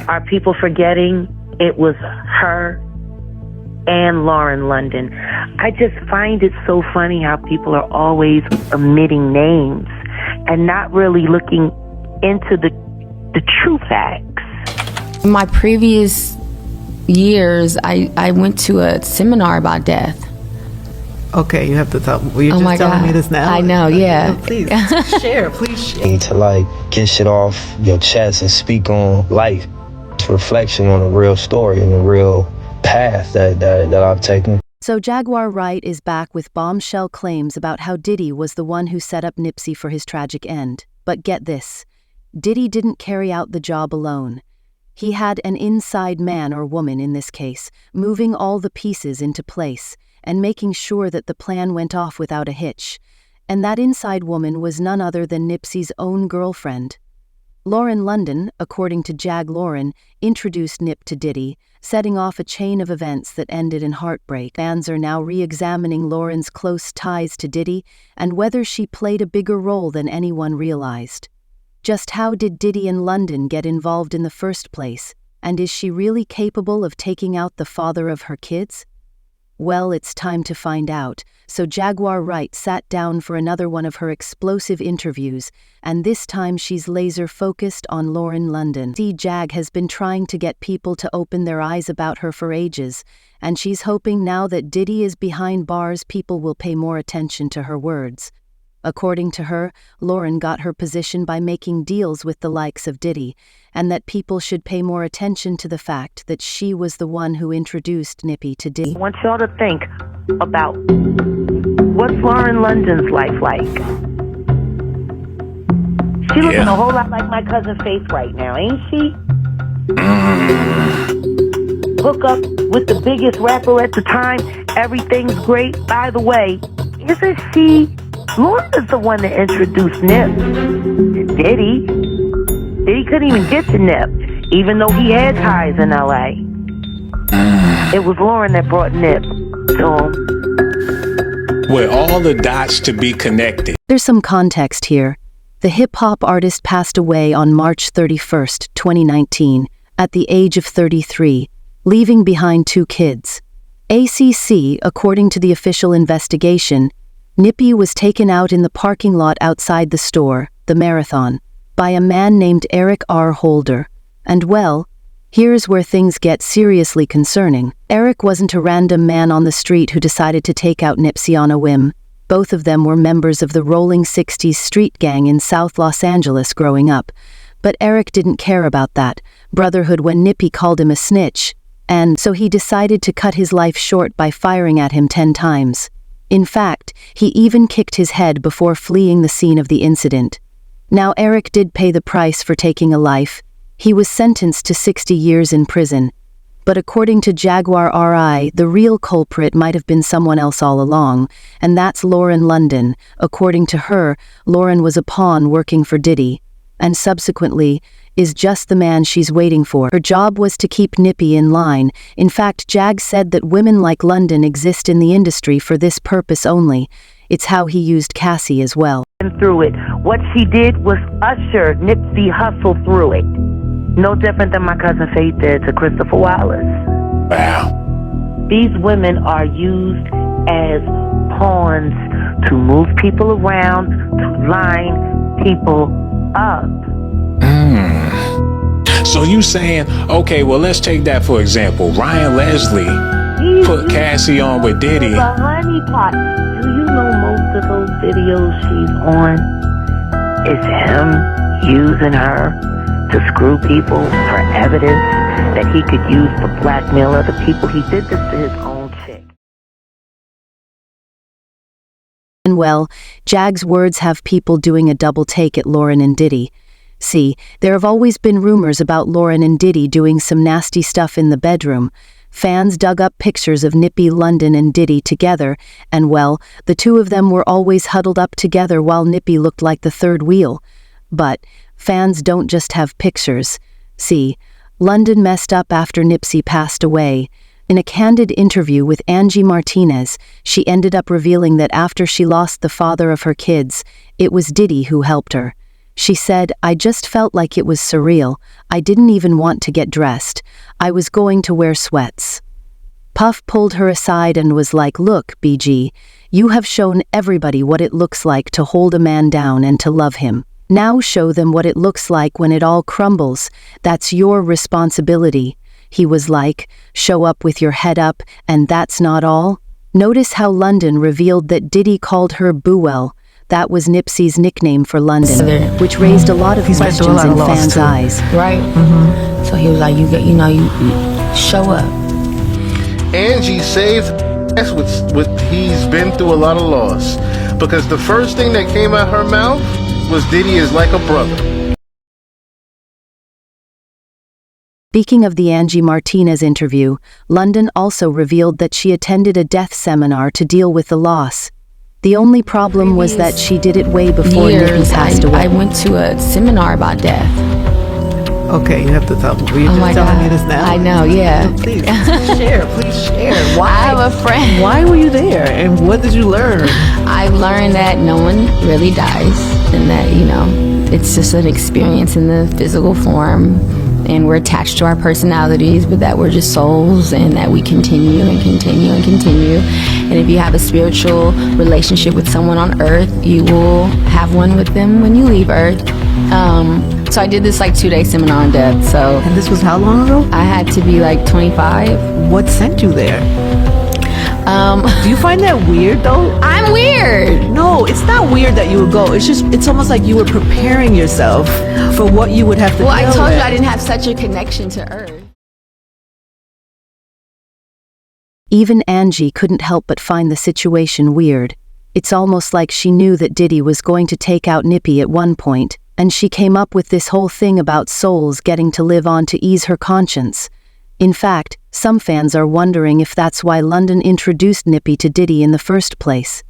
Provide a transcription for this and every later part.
Are people forgetting it was her and Lauren London? I just find it so funny how people are always omitting names and not really looking into the true facts. In my previous years, I went to a seminar about death. Okay, you have to tell. Well, you're oh just telling God. me this now. I know, yeah. Please share. Please share. To like get shit off your chest and speak on life. It's a reflection on a real story and a real path that I've taken. So Jaguar Wright is back with bombshell claims about how Diddy was the one who set up Nipsey for his tragic end. But get this, Diddy didn't carry out the job alone. He had an inside man or woman in this case, moving all the pieces into place and making sure that the plan went off without a hitch. And that inside woman was none other than Nipsey's own girlfriend. Lauren London, according to Jag Lauren, introduced Nip to Diddy, setting off a chain of events that ended in heartbreak. Fans are now re-examining Lauren's close ties to Diddy and whether she played a bigger role than anyone realized. Just how did Diddy and London get involved in the first place, and is she really capable of taking out the father of her kids? Well, it's time to find out, so Jaguar Wright sat down for another one of her explosive interviews, and this time she's laser-focused on Lauren London. Jag has been trying to get people to open their eyes about her for ages, and she's hoping now that Diddy is behind bars people will pay more attention to her words. According to her, Lauren got her position by making deals with the likes of Diddy, and that people should pay more attention to the fact that she was the one who introduced Nippy to Diddy. I want y'all to think about what's Lauren London's life like. She looking a whole lot like my cousin Faith right now, ain't she? Hook up with the biggest rapper at the time. Everything's great. By the way, isn't she? Lauren is the one that introduced Nip to Diddy. Diddy couldn't even get to Nip, even though he had ties in L.A. It was Lauren that brought Nip to him. With all the dots to be connected. There's some context here. The hip-hop artist passed away on March 31st, 2019, at the age of 33, leaving behind 2 kids. ACC, according to the official investigation, Nippy was taken out in the parking lot outside the store, the Marathon, by a man named Eric R. Holder. And well, here's where things get seriously concerning. Eric wasn't a random man on the street who decided to take out Nipsey on a whim. Both of them were members of the Rolling 60s street gang in South Los Angeles growing up. But Eric didn't care about that brotherhood when Nippy called him a snitch, and so he decided to cut his life short by firing at him 10 times. In fact, he even kicked his head before fleeing the scene of the incident. Now, Eric did pay the price for taking a life. He was sentenced to 60 years in prison. But according to Jaguar Wright, the real culprit might have been someone else all along, and that's Lauren London. According to her, Lauren was a pawn working for Diddy, and subsequently is just the man she's waiting for. Her job was to keep Nippy in line. In fact, Jag said that women like London exist in the industry for this purpose only. It's how he used Cassie as well. Through it. What she did was usher Nipsey Hussle through it. No different than my cousin Faith did to Christopher Wallace. Wow. These women are used as pawns to move people around, to line people up. So you saying, okay, well, let's take that for example. Ryan Leslie put Cassie on with Diddy. The honeypot. Do you know most of those videos she's on is him using her to screw people for evidence that he could use to blackmail other people? He did this to his own chick. And well, Jag's words have people doing a double take at Lauren and Diddy. See, there have always been rumors about Lauren and Diddy doing some nasty stuff in the bedroom. Fans dug up pictures of Nippy, London, and Diddy together, and well, the two of them were always huddled up together while Nippy looked like the third wheel. But fans don't just have pictures. See, London messed up after Nipsey passed away. In a candid interview with Angie Martinez, she ended up revealing that after she lost the father of her kids, it was Diddy who helped her. She said, "I just felt like it was surreal. I didn't even want to get dressed. I was going to wear sweats." Puff pulled her aside and was like, "Look, BG, you have shown everybody what it looks like to hold a man down and to love him. Now show them what it looks like when it all crumbles. That's your responsibility." He was like, "Show up with your head up, and that's not all?" Notice how London revealed that Diddy called her Buell. That was Nipsey's nickname for London, which raised a lot of questions in fans' eyes. Right? So he was like, you show up. Angie saved us with he's been through a lot of loss. Because the first thing that came out her mouth was Diddy is like a brother. Speaking of the Angie Martinez interview, London also revealed that she attended a death seminar to deal with the loss. The only problem was that she did it way before Nippy passed away. I went to a seminar about death. Okay, you have to tell me. You're just telling me this now. I know, yeah. Please share. Why? I have a friend. Why were you there, and what did you learn? I learned that no one really dies, and that, it's just an experience in the physical form, and we're attached to our personalities, but that we're just souls, and that we continue and continue and continue. And if you have a spiritual relationship with someone on earth, you will have one with them when you leave earth. So I did this 2-day seminar on death. So, And this was how long ago? I had to be 25. What sent you there? Do you find that weird though? I'm weird. No, it's not weird that you would go. It's almost like you were preparing yourself for what you would have to do. Well, I told you I didn't have such a connection to earth. Even Angie couldn't help but find the situation weird. It's almost like she knew that Diddy was going to take out Nippy at one point, and she came up with this whole thing about souls getting to live on to ease her conscience. In fact, some fans are wondering if that's why London introduced Nippy to Diddy in the first place.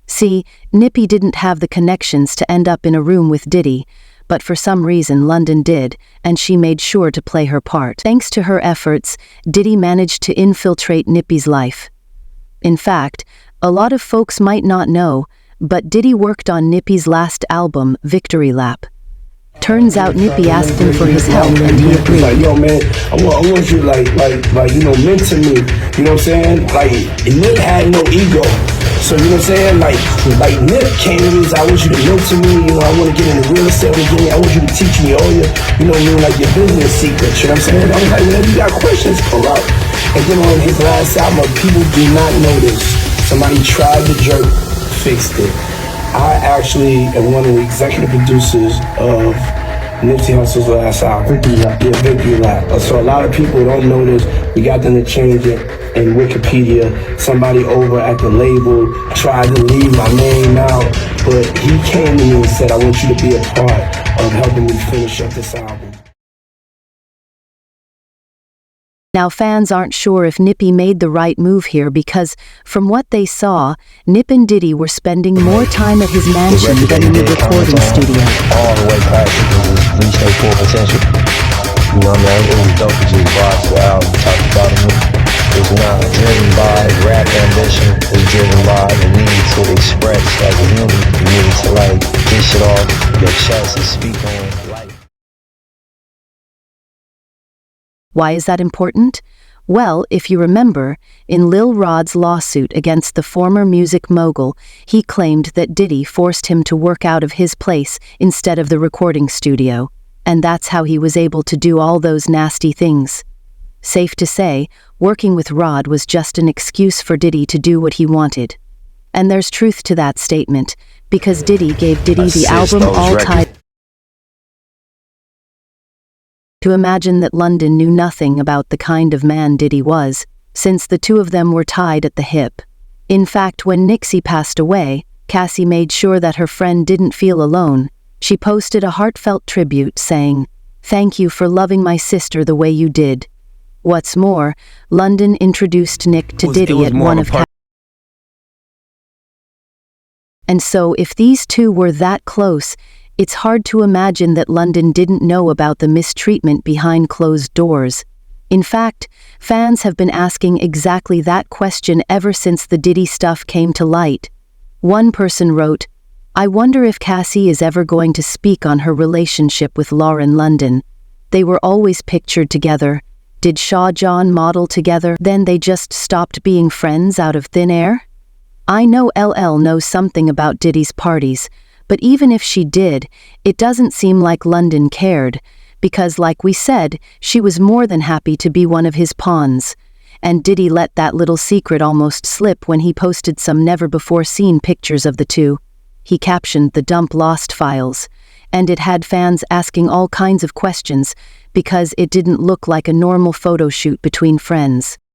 See, Nippy didn't have the connections to end up in a room with Diddy, but for some reason London did, and she made sure to play her part. Thanks to her efforts, Diddy managed to infiltrate Nippy's life. In fact, a lot of folks might not know, but Diddy worked on Nippy's last album, Victory Lap. Turns out Nippy asked him for his help, and he agreed. Like, yo, man, I want you mentor me. You know what I'm saying? Nip had no ego. So, you know what I'm saying? Like Nip came to me and said, "I want you to mentor me. I want to get into real estate. I want you to teach me all your, your business secrets." You know what I'm saying? I was like, whenever you got questions, come out. And then on his last album, people do not know this. Somebody tried to jerk, fixed it. I actually am one of the executive producers of Nipsey Hussle's last album. Victory Lap. Yeah, Victory Lap. So a lot of people don't know this. We got them to change it in Wikipedia. Somebody over at the label tried to leave my name out, but he came to me and said, "I want you to be a part of helping me finish up this album." Now fans aren't sure if Nippy made the right move here because, from what they saw, Nip and Diddy were spending more time at his mansion than in the recording studio. All the way past it, reached their full potential. You know what I mean? It was dope to just watch the album, talk about it. It's not driven by rap ambition, it's driven by the need to express as a human. The need to get shit off your chest and speak on life. Why is that important? Well, if you remember, in Lil Rod's lawsuit against the former music mogul, he claimed that Diddy forced him to work out of his place instead of the recording studio, and that's how he was able to do all those nasty things. Safe to say, working with Rod was just an excuse for Diddy to do what he wanted. And there's truth to that statement, because Diddy gave Diddy the album all tied. To imagine that London knew nothing about the kind of man Diddy was, since the two of them were tied at the hip. In fact, when Nipsey passed away, Cassie made sure that her friend didn't feel alone. She posted a heartfelt tribute saying, "Thank you for loving my sister the way you did." What's more, London introduced Nick to Diddy at one of And so if these two were that close, it's hard to imagine that London didn't know about the mistreatment behind closed doors. In fact, fans have been asking exactly that question ever since the Diddy stuff came to light. One person wrote, I wonder if Cassie is ever going to speak on her relationship with Lauren London. They were always pictured together. Did Shaw John model together, then they just stopped being friends out of thin air? I know LL knows something about Diddy's parties, but even if she did, it doesn't seem like London cared, because like we said, she was more than happy to be one of his pawns. And Diddy let that little secret almost slip when he posted some never-before-seen pictures of the two. He captioned the dump lost files, and it had fans asking all kinds of questions because it didn't look like a normal photo shoot between friends.